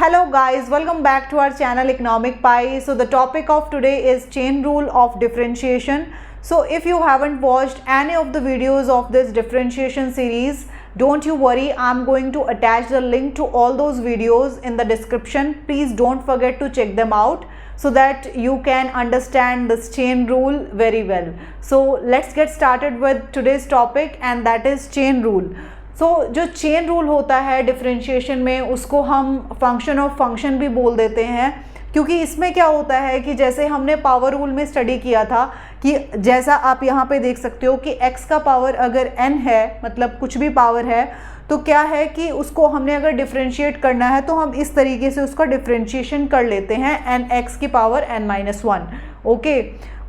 Hello guys, welcome back to our channel Economic Pie. So the topic of today is chain rule of differentiation. So if you haven't watched any of the videos of this differentiation series, don't you worry, I'm going to attach the link to all those videos in the description. Please don't forget to check them out so that you can understand this chain rule very well. So let's get started with today's topic, and that is chain rule. जो chain rule होता है differentiation में, उसको हम function of function भी बोल देते हैं, क्योंकि इसमें क्या होता है कि जैसे हमने पावर रूल में स्टडी किया था कि जैसा आप यहाँ पे देख सकते हो कि x का पावर अगर n है, मतलब कुछ भी पावर है, तो क्या है कि उसको हमने अगर डिफरेंशिएट करना है तो हम इस तरीके से उसका डिफरेंशिएशन कर लेते हैं n(x) की पावर n-1। ओके,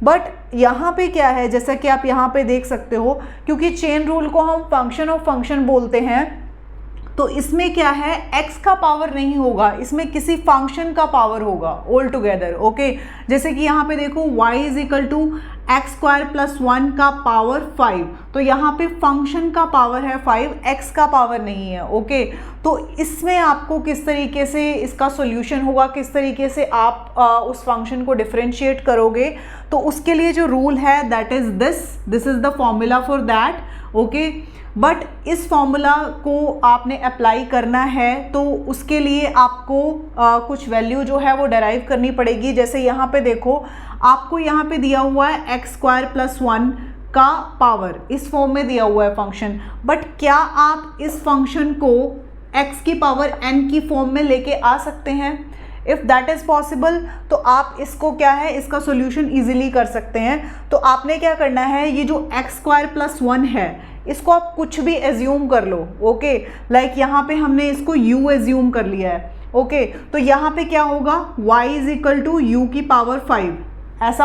बट यहाँ पे क्या है, जैसा कि आप यहाँ पे देख सकते हो, क्योंकि चेन रूल को हम फंक्शन ऑफ फंक्शन बोलते हैं, तो इसमें क्या है, x का पावर नहीं होगा, इसमें किसी फंक्शन का पावर होगा ऑल टुगेदर। ओके, जैसे कि यहाँ पे देखो y = x² + 1 का पावर 5, तो यहाँ पे फंक्शन का पावर है 5, x का पावर नहीं है। ओके, तो इसमें आपको किस तरीके से इसका सॉल्यूशन होगा, किस तरीके से आप उस फंक्शन को डिफरेंशिएट करोगे, तो उसके लिए जो रूल है that is this is the formula for that. Okay, but इस फॉर्मूला को आपने अप्लाई करना है तो उसके लिए आपको कुछ वैल्यू जो है वो डेराइव करनी पड़ेगी। जैसे यहाँ पे देखो, आपको यहाँ पे दिया हुआ है x² + 1 का पावर, इस फॉर्म में दिया हुआ है फंक्शन, बट क्या आप इस फंक्शन को x की पावर n की फॉर्म में लेके आ सकते हैं? इफ़ दैट इज़ पॉसिबल, तो आप इसको क्या है, इसका सॉल्यूशन इजीली कर सकते हैं। तो आपने क्या करना है, ये जो x² + 1 है, इसको आप कुछ भी एज्यूम कर लो। ओके, लाइक यहाँ पे हमने इसको u एज्यूम कर लिया है। ओके, तो यहाँ पे क्या होगा, y = u की पावर 5 ऐसा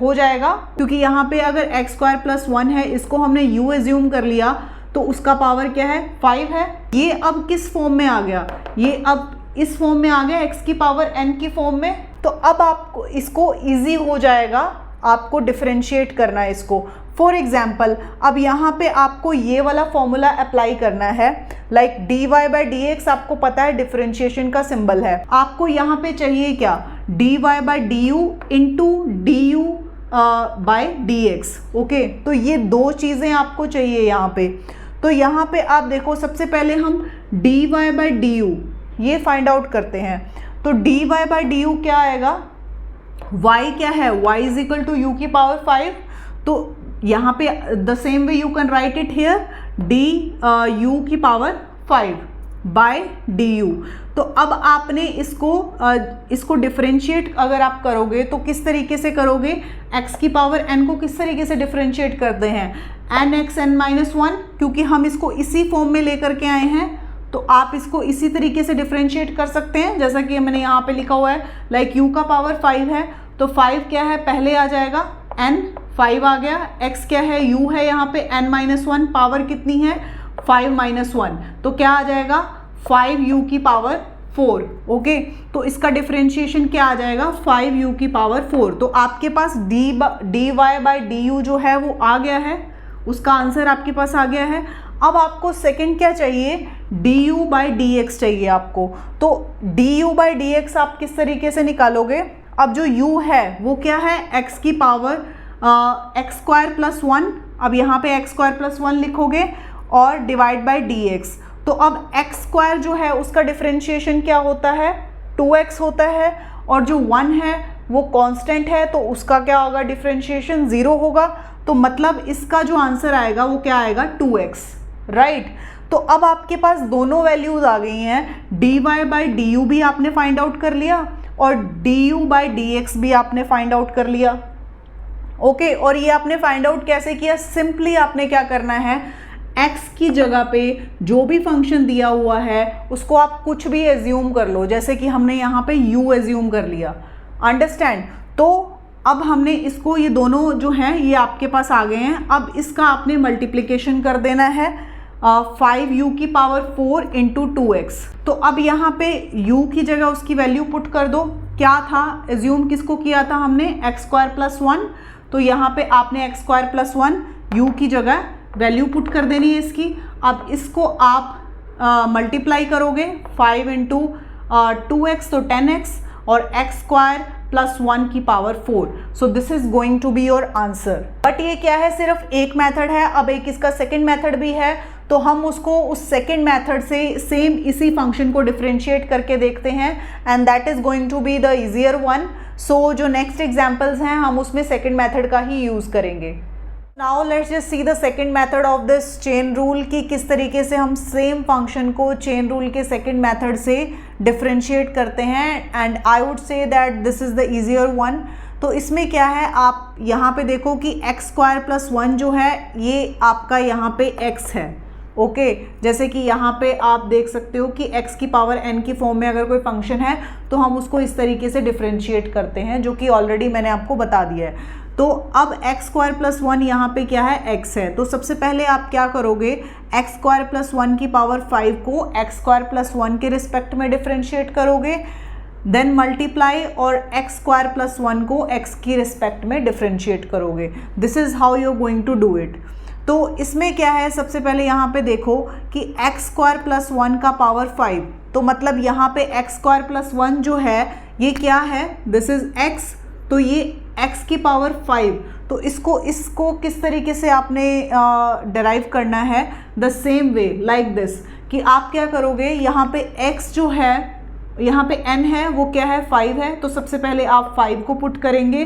हो जाएगा, क्योंकि यहाँ पे अगर x² + 1 है, इसको हमने u एज्यूम कर लिया, तो उसका पावर क्या है, 5 है। ये अब किस फॉर्म में आ गया, ये अब इस फॉर्म में आ गया, x की पावर n की फॉर्म में। तो अब आपको इसको ईजी हो जाएगा आपको डिफरेंशिएट करना है इसको। फॉर एग्जाम्पल, अब यहाँ पे आपको ये वाला फॉर्मूला अप्लाई करना है, लाइक dy/dx आपको पता है डिफरेंशिएशन का सिंबल है। आपको यहाँ पे चाहिए क्या, dy/du × du/dx। ओके, तो ये दो चीज़ें आपको चाहिए यहाँ पे। तो यहाँ पे आप देखो, सबसे पहले हम dy/du ये फाइंड आउट करते हैं। तो dy/du क्या आएगा, y क्या है, y = u की पावर 5, तो यहाँ पे the same way you can write it here, du की पावर 5/du। तो अब आपने इसको डिफरेंशिएट अगर आप करोगे तो किस तरीके से करोगे, x की पावर n को किस तरीके से डिफरेंशिएट करते हैं, n(x) n-1, क्योंकि हम इसको इसी फॉर्म में लेकर के आए हैं, तो आप इसको इसी तरीके से डिफरेंशिएट कर सकते हैं, जैसा कि मैंने यहाँ पे लिखा हुआ है, लाइक u का पावर 5 है, तो 5 क्या है, पहले आ जाएगा n, 5 आ गया, x क्या है, u है, यहाँ पे n-1, पावर कितनी है, 5-1, तो क्या आ जाएगा, 5u की पावर 4। ओके, तो इसका डिफरेंशिएशन क्या आ जाएगा, 5u की पावर 4। तो आपके पास dy/du जो है वो आ गया है, उसका आंसर आपके पास आ गया है। अब आपको सेकंड क्या चाहिए, du/dx चाहिए आपको। तो du/dx आप किस तरीके से निकालोगे, अब जो u है वो क्या है, x की पावर x² + 1, अब यहाँ पे x² + 1 लिखोगे और /dx। तो अब x² जो है उसका डिफरेंशिएशन क्या होता है, 2x होता है, और जो 1 है वो कांस्टेंट है, तो उसका क्या होगा, डिफरेंशिएशन 0 होगा। तो मतलब इसका जो आंसर आएगा वो क्या आएगा, 2x, राइट। तो अब आपके पास दोनों वैल्यूज आ गई हैं, dy/du भी आपने फाइंड आउट कर लिया और du/dx भी आपने फाइंड आउट कर लिया। ओके, और ये आपने फाइंड आउट कैसे किया, सिंपली आपने क्या करना है, x की जगह पे जो भी फंक्शन दिया हुआ है उसको आप कुछ भी एज्यूम कर लो, जैसे कि हमने यहाँ पे u एज्यूम कर लिया, अंडरस्टैंड। तो अब हमने इसको, ये दोनों जो हैं ये आपके पास आ गए हैं, अब इसका आपने मल्टीप्लिकेशन कर देना है 5u की पावर 4 × 2x। तो अब यहाँ पे u की जगह उसकी वैल्यू पुट कर दो, क्या था, एज्यूम किसको किया था हमने, x² + 1, तो यहाँ पे आपने x² + 1 u की जगह वैल्यू पुट कर देनी है इसकी। अब इसको आप मल्टीप्लाई करोगे 5 × 2x तो 10x और x स्क्वायर प्लस 1 की power 4. So this is going to be your answer. But ये क्या है, सिर्फ एक मेथड है. अब एक इसका सेकेंड मेथड भी है, तो हम उसको उस सेकेंड मेथड से सेम इसी फंक्शन को डिफ्रेंशिएट करके देखते हैं, and that is going to be the easier one. So जो नेक्स्ट एग्जाम्पल्स हैं हम उसमें सेकेंड मेथड का ही यूज़ करेंगे. Now let's just see the second method of this chain rule कि किस तरीके से हम सेम फंक्शन को चेन रूल के सेकेंड मेथड से डिफ्रेंशिएट करते हैं, and I would say that this is the easier one. तो इसमें क्या है, आप यहाँ पे देखो कि एक्स स्क्वायर प्लस 1 जो है ये आपका यहाँ पे x है. ओके जैसे कि यहाँ पे आप देख सकते हो कि x की पावर n की फॉर्म में अगर कोई फंक्शन है तो हम उसको इस तरीके से डिफ्रेंशिएट करते हैं, जो कि ऑलरेडी मैंने आपको बता दिया है. तो अब एक्स स्क्वायर प्लस 1 यहाँ पे क्या है, x है. तो सबसे पहले आप क्या करोगे, एक्स स्क्वायर प्लस 1 की पावर 5 को एक्स स्क्वायर प्लस 1 के रिस्पेक्ट में डिफ्रेंशिएट करोगे, देन मल्टीप्लाई और एक्स स्क्वायर प्लस 1 को x की रिस्पेक्ट में डिफ्रेंशिएट करोगे. This is how you are going to do it. तो इसमें क्या है, सबसे पहले यहाँ पे देखो कि एक्स स्क्वायर प्लस 1 का पावर 5, तो मतलब यहाँ पे एक्स स्क्वायर प्लस 1 जो है ये क्या है, दिस इज x. तो ये x की पावर 5, तो इसको किस तरीके से आपने डिराइव करना है, the same way like this, कि आप क्या करोगे, यहाँ पे x जो है, यहाँ पे n है वो क्या है, 5 है. तो सबसे पहले आप 5 को पुट करेंगे,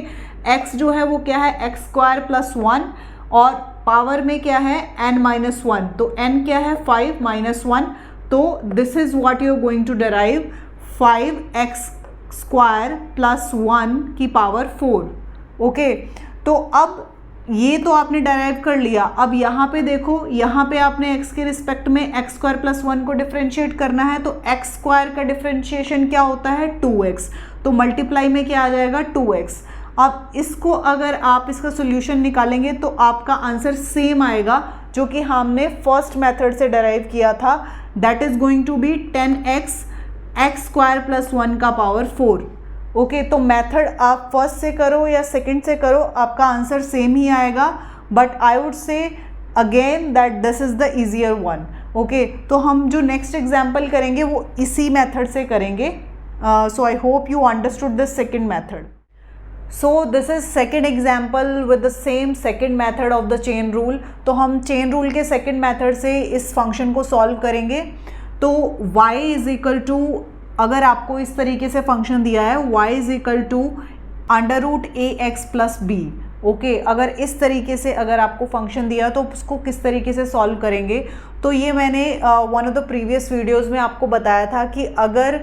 x जो है वो क्या है, एक्स स्क्वायर प्लस 1, और पावर में क्या है n माइनस 1, तो n क्या है 5 माइनस 1. तो this is what you are going to derive, 5x square plus 1 की पावर 4. ओके तो अब ये तो आपने डिराइव कर लिया. अब यहाँ पे देखो, यहाँ पे आपने x के रिस्पेक्ट में एक्स स्क्वायर प्लस 1 को डिफ्रेंशिएट करना है, तो एक्स स्क्वायर का डिफ्रेंशिएशन क्या होता है, 2x. तो मल्टीप्लाई में क्या आ जाएगा, 2x. अब इसको अगर आप इसका सोल्यूशन निकालेंगे तो आपका आंसर सेम आएगा जो कि हमने फर्स्ट मेथड से डिराइव किया था, that is going to be 10x x square plus 1 का पावर 4. ओके तो मेथड आप फर्स्ट से करो या सेकंड से करो, आपका आंसर सेम ही आएगा, बट आई वुड से again that this is the easier one. Okay तो हम जो नेक्स्ट एग्जाम्पल करेंगे वो इसी मेथड से करेंगे. So I hope you understood this second method. So this is second example with the same second method of the chain rule. तो हम चेन रूल के सेकेंड मेथड से इस फंक्शन को सॉल्व करेंगे. तो y इज इक्वल टू, अगर आपको इस तरीके से फंक्शन दिया है y is equal to under root a x plus b. Okay अगर इस तरीके से अगर आपको फंक्शन दिया तो उसको किस तरीके से सॉल्व करेंगे, तो ये मैंने one of the previous videos में आपको बताया था कि अगर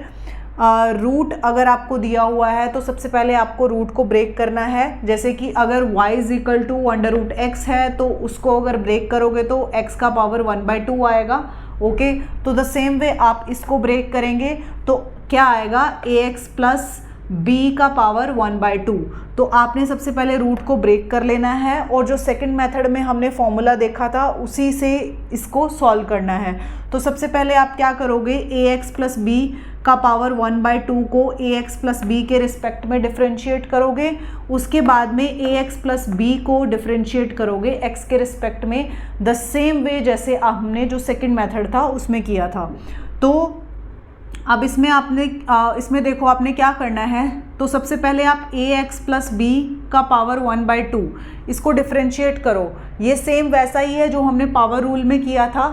रूट अगर आपको दिया हुआ है तो सबसे पहले आपको रूट को ब्रेक करना है. जैसे कि अगर y is equal to under root x है तो उसको अगर ब्रेक करोगे तो x का पावर 1/2 आएगा. ओके तो द सेम वे आप इसको ब्रेक करेंगे तो क्या आएगा, ax प्लस बी का पावर 1/2. तो आपने सबसे पहले रूट को ब्रेक कर लेना है और जो सेकंड मेथड में हमने फॉर्मूला देखा था उसी से इसको सॉल्व करना है. तो सबसे पहले आप क्या करोगे, ax प्लस बी का पावर 1/2 को ax प्लस बी के रिस्पेक्ट में डिफ्रेंशिएट करोगे. उसके बाद में ax प्लस बी को डिफ्रेंशिएट करोगे x के रिस्पेक्ट में, द सेम वे जैसे हमने जो सेकंड मेथड था उसमें किया था. तो अब इसमें देखो आपने क्या करना है. तो सबसे पहले आप ax प्लस बी का पावर 1/2 इसको डिफ्रेंशिएट करो. ये सेम वैसा ही है जो हमने पावर रूल में किया था.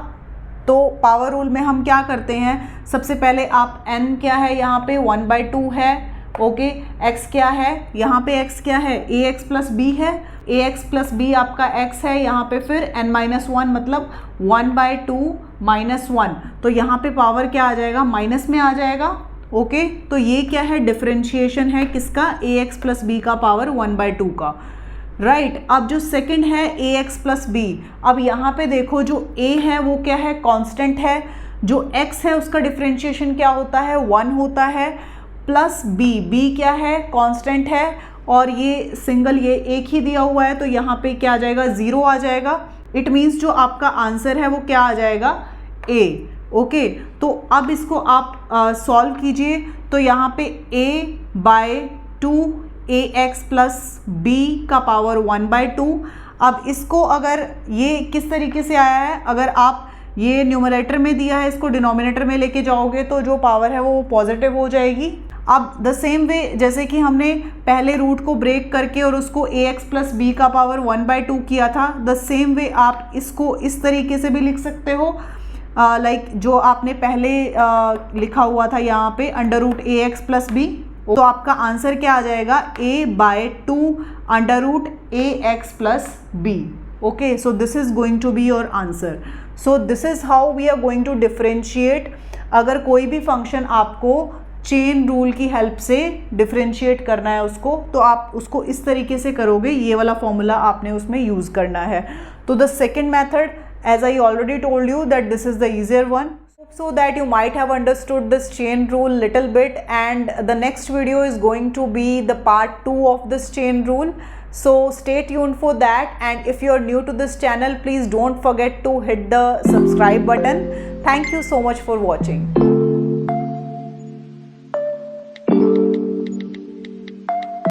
तो पावर रूल में हम क्या करते हैं, सबसे पहले आप n क्या है यहाँ पे 1/2 है. ओके x क्या है, यहाँ पे x क्या है, ax प्लस b है. ax प्लस b आपका x है, यहाँ पे फिर n-1 मतलब 1/2 माइनस 1. तो यहाँ पे पावर क्या आ जाएगा, माइनस में आ जाएगा. ओके तो ये क्या है, डिफ्रेंशिएशन है किसका, ax प्लस b का पावर 1/2 का. राइट अब जो सेकंड है ax प्लस बी, अब यहाँ पे देखो जो a है वो क्या है, कांस्टेंट है. जो x है उसका डिफ्रेंशिएशन क्या होता है, 1 होता है. प्लस b क्या है, कांस्टेंट है, और ये सिंगल ये एक ही दिया हुआ है तो यहाँ पे क्या आ जाएगा, 0 आ जाएगा. इट मीन्स जो आपका आंसर है वो क्या आ जाएगा, a. ओके तो अब इसको आप सॉल्व कीजिए. तो यहाँ पे a/2 ax प्लस बी का पावर 1/2. अब इसको अगर ये किस तरीके से आया है, अगर आप ये न्यूमरेटर में दिया है, इसको डिनोमिनेटर में लेके जाओगे तो जो पावर है वो पॉजिटिव हो जाएगी। अब द सेम वे जैसे कि हमने पहले रूट को ब्रेक करके और उसको ax प्लस बी का पावर 1/2 किया था, द सेम वे आप इसको इस तरीके से भी लिख सकते हो, लाइक जो आपने पहले लिखा हुआ था यहाँ पे √ax प्लस बी। तो आपका आंसर क्या आ जाएगा, a/2 √ax plus b. Okay, so this is going to be your answer. So this is how we are going to differentiate. अगर कोई भी फंक्शन आपको चेन रूल की हेल्प से डिफ्रेंशिएट करना है उसको, तो आप उसको इस तरीके से करोगे, ये वाला फॉर्मूला आपने उसमें यूज़ करना है। तो the second method, as I already told you, that this is the easier one. So that you might have understood this chain rule little bit, and the next video is going to be the part 2 of this chain rule. So stay tuned for that, and if you are new to this channel, please don't forget to hit the subscribe button. Thank you so much for watching.